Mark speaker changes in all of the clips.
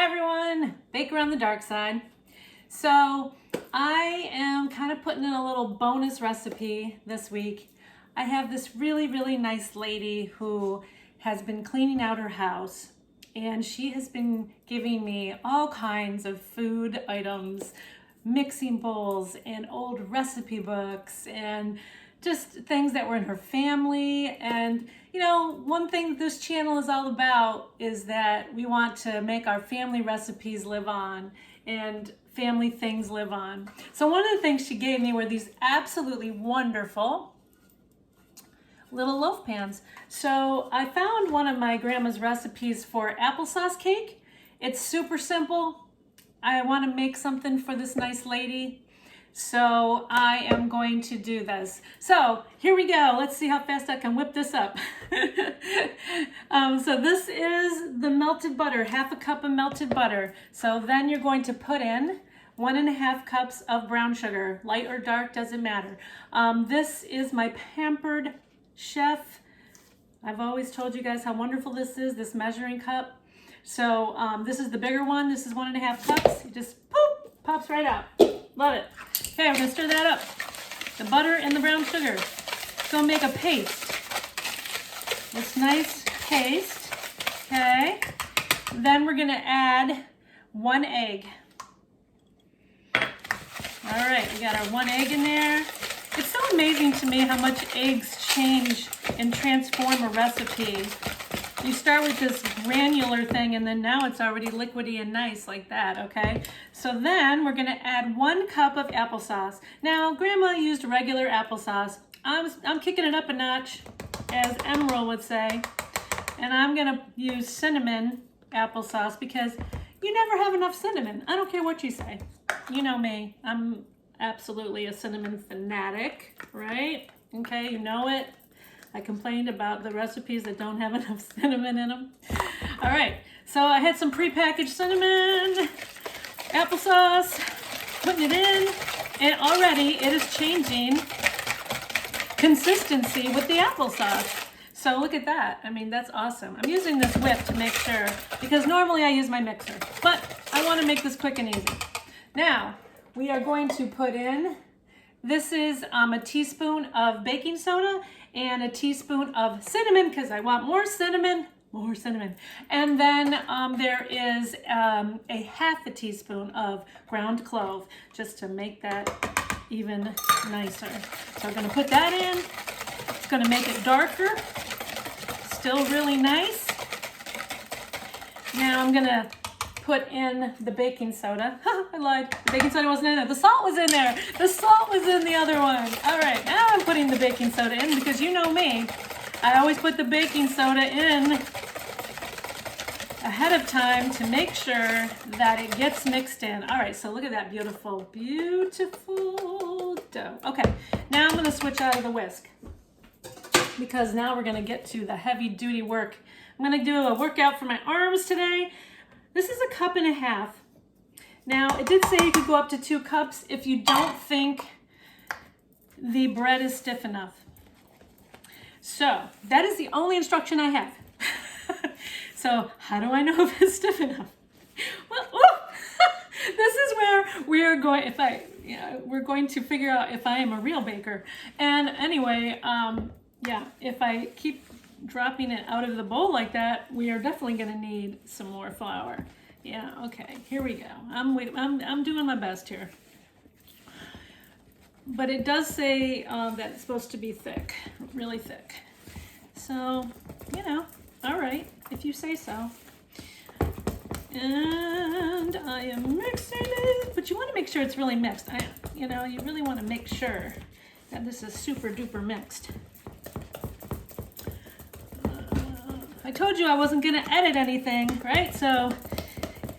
Speaker 1: Hi everyone, Baker on the Dark Side. So I am kind of putting in a little bonus recipe this week. I have this really nice lady who has been cleaning out her house, and she has been giving me all kinds of food items, mixing bowls and old recipe books and just things that were in her family. And you know, one thing that this channel is all about is that we want to make our family recipes live on and family things live on. So one of the things she gave me were these absolutely wonderful little loaf pans. So I found one of my grandma's recipes for applesauce cake. It's super simple. I want to make something for this nice lady, so I am going to do this. So here we go. Let's see how fast I can whip this up. So this is the melted butter, half a cup of melted butter. So then you're going to put in 1.5 cups of brown sugar, light or dark, doesn't matter. This is my pampered chef. I've always told you guys how wonderful this is, this measuring cup. So this is the bigger one. This is 1.5 cups. It just poof, pops right out. Love it. Okay, I'm gonna stir that up. The butter and the brown sugar. So make a paste. This nice paste. Okay. Then we're gonna add 1 egg. All right, we got our 1 egg in there. It's so amazing to me how much eggs change and transform a recipe. You start with this granular thing, and then now it's already liquidy and nice like that, okay? So then we're gonna add 1 cup of applesauce. Now, Grandma used regular applesauce. I'm kicking it up a notch, as Emerald would say, and I'm gonna use cinnamon applesauce because you never have enough cinnamon. I don't care what you say. You know me, I'm absolutely a cinnamon fanatic, right? Okay, you know it. I complained about the recipes that don't have enough cinnamon in them. All right, so I had some prepackaged cinnamon, applesauce, putting it in, and already it is changing consistency with the applesauce. So look at that. I mean, that's awesome. I'm using this whip to make sure, because normally I use my mixer, but I want to make this quick and easy. Now, we are going to put in, this is a teaspoon of baking soda and a teaspoon of cinnamon, because I want more cinnamon. And then there is a half a teaspoon of ground clove, just to make that even nicer. So we're gonna put that in. It's gonna make it darker, still really nice. Now I'm gonna put in the baking soda. I lied. The baking soda wasn't in there. The salt was in there. The salt was in the other one. All right, now I'm putting the baking soda in because you know me. I always put the baking soda in ahead of time to make sure that it gets mixed in. All right, so look at that beautiful dough. Okay, now I'm gonna switch out of the whisk because now we're gonna get to the heavy duty work. I'm gonna do a workout for my arms today. This is 1.5 cups. Now, it did say you could go up to 2 cups if you don't think the bread is stiff enough. So, that is the only instruction I have. So, how do I know if it's stiff enough? Well, this is where we are going, we're going to figure out if I am a real baker. And anyway, yeah, if I keep dropping it out of the bowl like that, we are definitely going to need some more flour. Yeah, okay, here we go. I'm doing my best here. But it does say that it's supposed to be thick, really thick. So, you know, all right, if you say so. And I am mixing it, but you want to make sure it's really mixed. You really want to make sure that this is super duper mixed. I told you I wasn't going to edit anything, right? So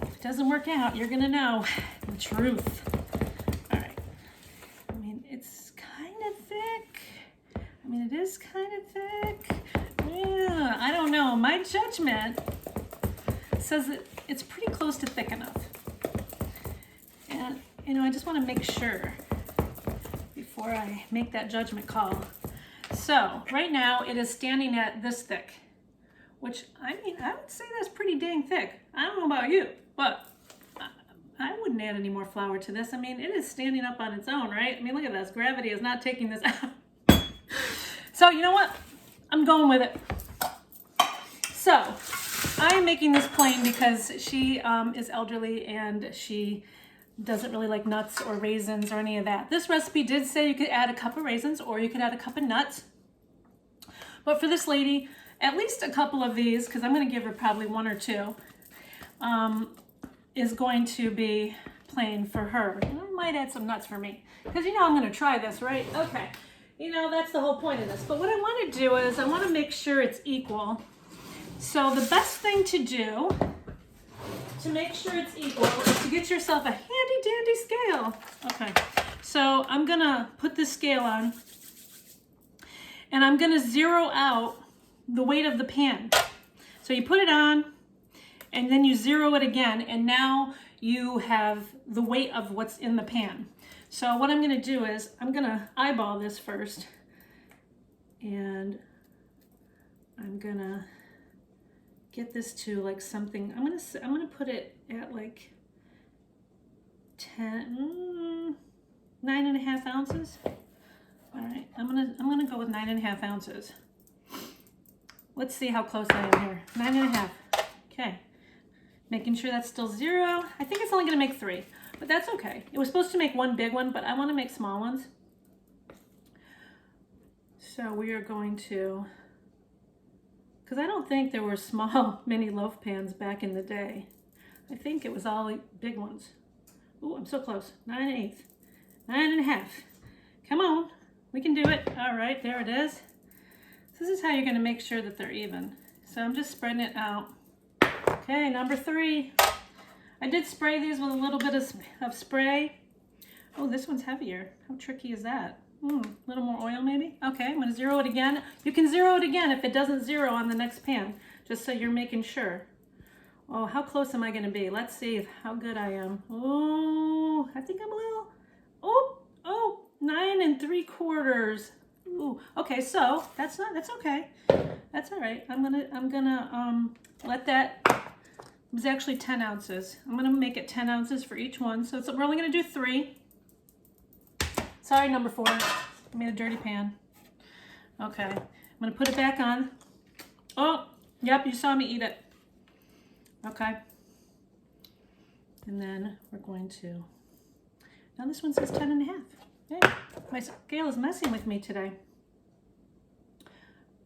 Speaker 1: if it doesn't work out, you're going to know the truth. All right. I mean, it's kind of thick. I mean, it is kind of thick. Yeah, I don't know. My judgment says that it's pretty close to thick enough. And, I just want to make sure before I make that judgment call. So right now it is standing at this thick, which I would say that's pretty dang thick. I don't know about you. But I wouldn't add any more flour to this. I mean, it is standing up on its own, right? I mean, look at this. Gravity is not taking this out. So you know what? I'm going with it. So I am making this plain because she is elderly and she doesn't really like nuts or raisins or any of that. This recipe did say you could add a cup of raisins or you could add a cup of nuts. But for this lady, at least a couple of these, because I'm going to give her probably one or two, is going to be plain for her. And I might add some nuts for me, because you know I'm going to try this, right? Okay. You know, that's the whole point of this. But what I want to do is I want to make sure it's equal. So the best thing to do to make sure it's equal is to get yourself a handy dandy scale. Okay, so I'm gonna put this scale on and I'm gonna zero out the weight of the pan. So you put it on and then you zero it again, and now you have the weight of what's in the pan. So what I'm gonna do is I'm gonna eyeball this first, and I'm gonna get this to like something. I'm gonna put it at like 9.5 ounces. All right, I'm gonna go with 9.5 ounces. Let's see how close I am here. 9.5. Okay, making sure that's still zero. I think it's only gonna make 3, but that's okay. It was supposed to make one big one, but I want to make small ones. So we are going to, because I don't think there were small mini loaf pans back in the day. I think it was all big ones. Ooh, I'm so close. 9.125. 9.5. Come on, we can do it. All right, there it is. This is how you're going to make sure that they're even. So I'm just spreading it out. Okay, number 3. I did spray these with a little bit of spray. Oh, this one's heavier. How tricky is that? A little more oil maybe? Okay, I'm going to zero it again. You can zero it again if it doesn't zero on the next pan, just so you're making sure. Oh, how close am I going to be? Let's see how good I am. Oh, I think I'm a little, 9 3/4. Ooh, okay, so that's okay. That's all right. I'm gonna let that, it was actually 10 ounces. I'm gonna make it 10 ounces for each one. So we're only gonna do 3. Sorry, number 4. I made a dirty pan. Okay, I'm gonna put it back on. Oh, yep, you saw me eat it. Okay. And then we're going to, now this one says 10.5. Hey, my scale is messing with me today.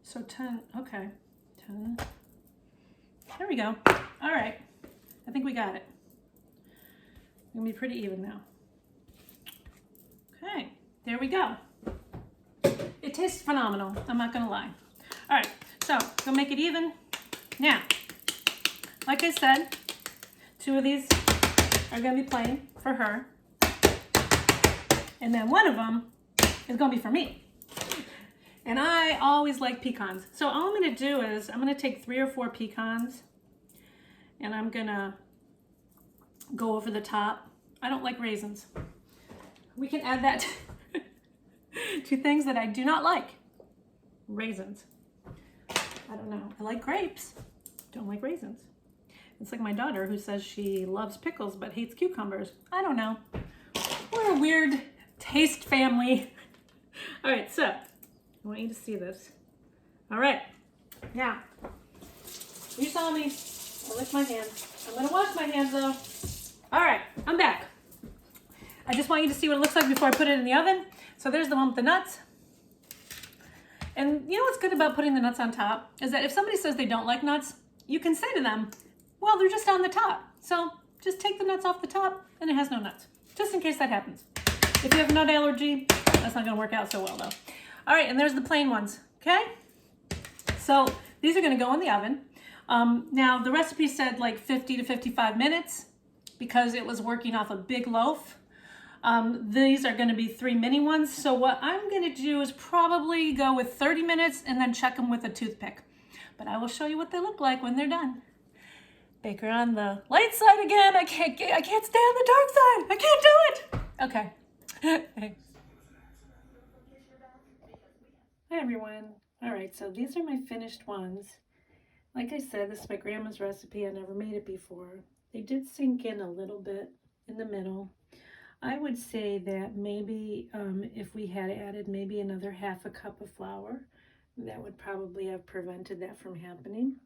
Speaker 1: So 10, okay, 10. There we go. All right, I think we got it. It's gonna be pretty even now. Okay, there we go. It tastes phenomenal, I'm not gonna lie. All right, so go make it even. Now, like I said, 2 of these are gonna be plain for her. And then one of them is gonna be for me. And I always like pecans. So all I'm gonna do is I'm gonna take 3 or 4 pecans and I'm gonna go over the top. I don't like raisins. We can add that to things that I do not like. Raisins. I don't know. I like grapes. Don't like raisins. It's like my daughter who says she loves pickles but hates cucumbers. I don't know. We're a weird taste family. All right, so I want you to see this. All right, now, you saw me. I licked my hands. I'm gonna wash my hands though. All right, I'm back. I just want you to see what it looks like before I put it in the oven. So there's the one with the nuts. And you know what's good about putting the nuts on top is that if somebody says they don't like nuts, you can say to them, well, they're just on the top. So just take the nuts off the top and it has no nuts, just in case that happens. If you have a nut allergy, that's not gonna work out so well though. All right, and there's the plain ones, okay? So these are gonna go in the oven. Now the recipe said like 50 to 55 minutes because it was working off a big loaf. These are gonna be 3 mini ones. So what I'm gonna do is probably go with 30 minutes and then check them with a toothpick. But I will show you what they look like when they're done. Baker on the light side again. I can't stay on the dark side. I can't do it. Okay. Hi everyone. All right, so these are my finished ones. Like I said, this is my grandma's recipe. I never made it before. They did sink in a little bit in the middle. I would say that maybe if we had added maybe another half a cup of flour, that would probably have prevented that from happening.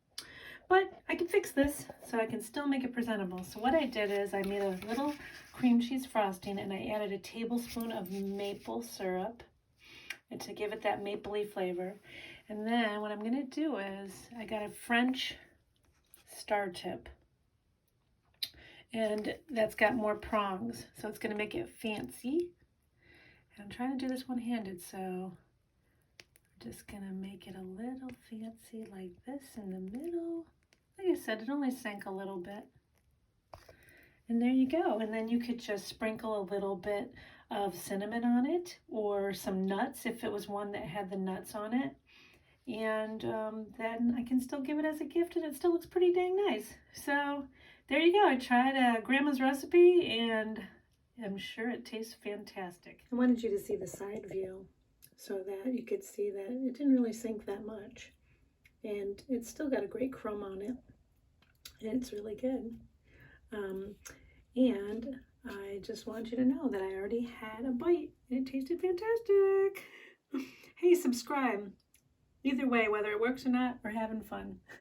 Speaker 1: But I can fix this so I can still make it presentable. So what I did is I made a little cream cheese frosting and I added a tablespoon of maple syrup and to give it that mapley flavor. And then what I'm going to do is I got a French star tip. And that's got more prongs, so it's going to make it fancy. And I'm trying to do this one-handed, so I'm just going to make it a little fancy like this in the middle. Like I said, it only sank a little bit. And there you go. And then you could just sprinkle a little bit of cinnamon on it or some nuts if it was one that had the nuts on it. And then I can still give it as a gift and it still looks pretty dang nice. So there you go. I tried Grandma's recipe and I'm sure it tastes fantastic. I wanted you to see the side view so that you could see that it didn't really sink that much. And it's still got a great crumb on it. And it's really good. And I just want you to know that I already had a bite and it tasted fantastic. Hey, subscribe. Either way, whether it works or not, we're having fun.